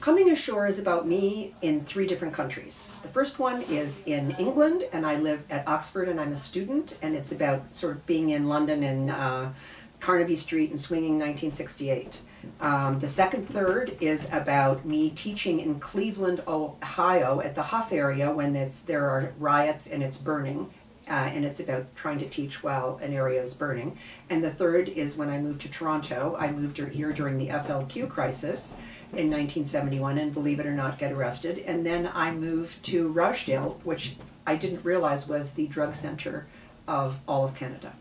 Coming Ashore is about me in 3 different countries. The first one is in England, and I live at Oxford and I'm a student, and it's about sort of being in London in Carnaby Street and swinging 1968. The second third is about me teaching in Cleveland, Ohio at the Huff area when there are riots and it's burning. And it's about trying to teach while an area is burning. And the third is when I moved to Toronto. I moved here during the FLQ crisis in 1971, and believe it or not, get arrested. And then I moved to Rochdale, which I didn't realize was the drug center of all of Canada.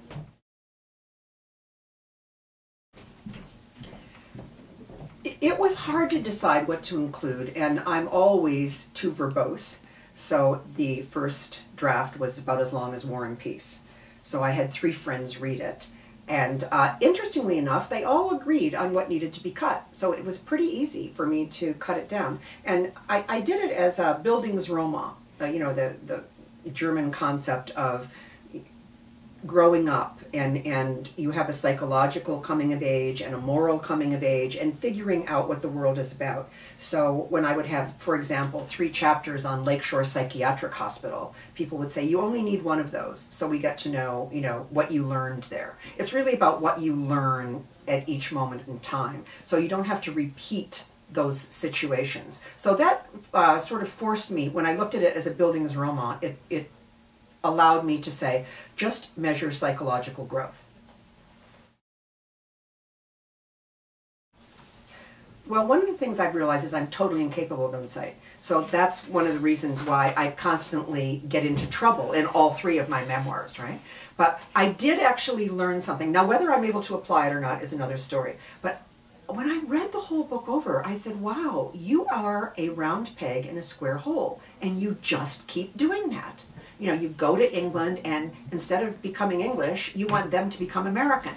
It was hard to decide what to include, and I'm always too verbose. So the first draft was about as long as War and Peace. So I had 3 friends read it. And interestingly enough, they all agreed on what needed to be cut. So it was pretty easy for me to cut it down. And I did it as a Bildungsroman, you know, the German concept of growing up, and you have a psychological coming of age and a moral coming of age and figuring out what the world is about. So when I would have, for example, 3 chapters on Lakeshore Psychiatric Hospital, people would say, you only need 1 of those. So we get to know, you know, what you learned there. It's really about what you learn at each moment in time. So you don't have to repeat those situations. So that sort of forced me, when I looked at it as a Bildungsroman, it allowed me to say, just measure psychological growth. Well, one of the things I've realized is I'm totally incapable of insight. So that's one of the reasons why I constantly get into trouble in all 3 of my memoirs, right? But I did actually learn something. Now, whether I'm able to apply it or not is another story. But when I read the whole book over, I said, wow, you are a round peg in a square hole, and you just keep doing that. You know, you go to England, and instead of becoming English, you want them to become American,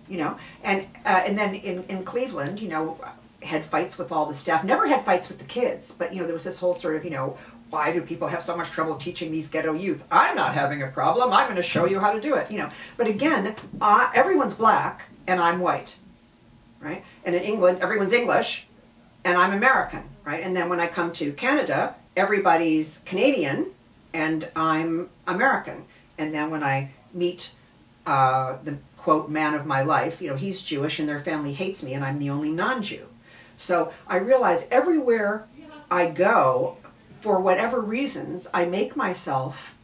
you know. And then in Cleveland, you know, had fights with all the staff. Never had fights with the kids, but, you know, there was this whole sort of, you know, why do people have so much trouble teaching these ghetto youth? I'm not having a problem. I'm going to show you how to do it, you know. But again, everyone's black, and I'm white, right? And in England, everyone's English, and I'm American, right? And then when I come to Canada, everybody's Canadian, and I'm American. And then when I meet the, quote, man of my life, you know, he's Jewish and their family hates me and I'm the only non-Jew. So I realize everywhere I go, for whatever reasons, I make myself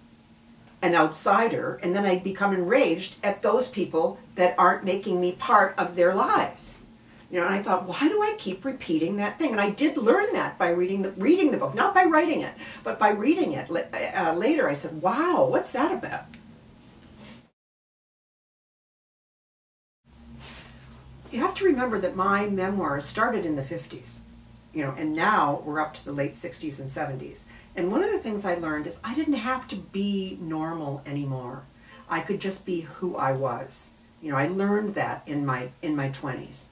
an outsider, and then I become enraged at those people that aren't making me part of their lives. You know, and I thought, why do I keep repeating that thing? And I did learn that by reading the book, not by writing it, but by reading it. Later I said, wow, what's that about? You have to remember that my memoirs started in the 50s, you know, and now we're up to the late 60s and 70s. And one of the things I learned is I didn't have to be normal anymore. I could just be who I was. You know, I learned that in my 20s.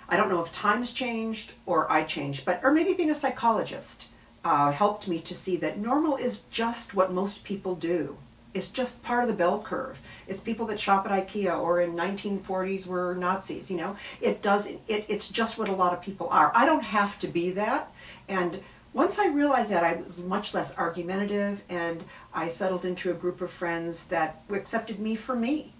I don't know if times changed or I changed, or maybe being a psychologist helped me to see that normal is just what most people do. It's just part of the bell curve. It's people that shop at IKEA or in 1940s were Nazis, you know. It's just what a lot of people are. I don't have to be that. And once I realized that, I was much less argumentative, and I settled into a group of friends that accepted me for me.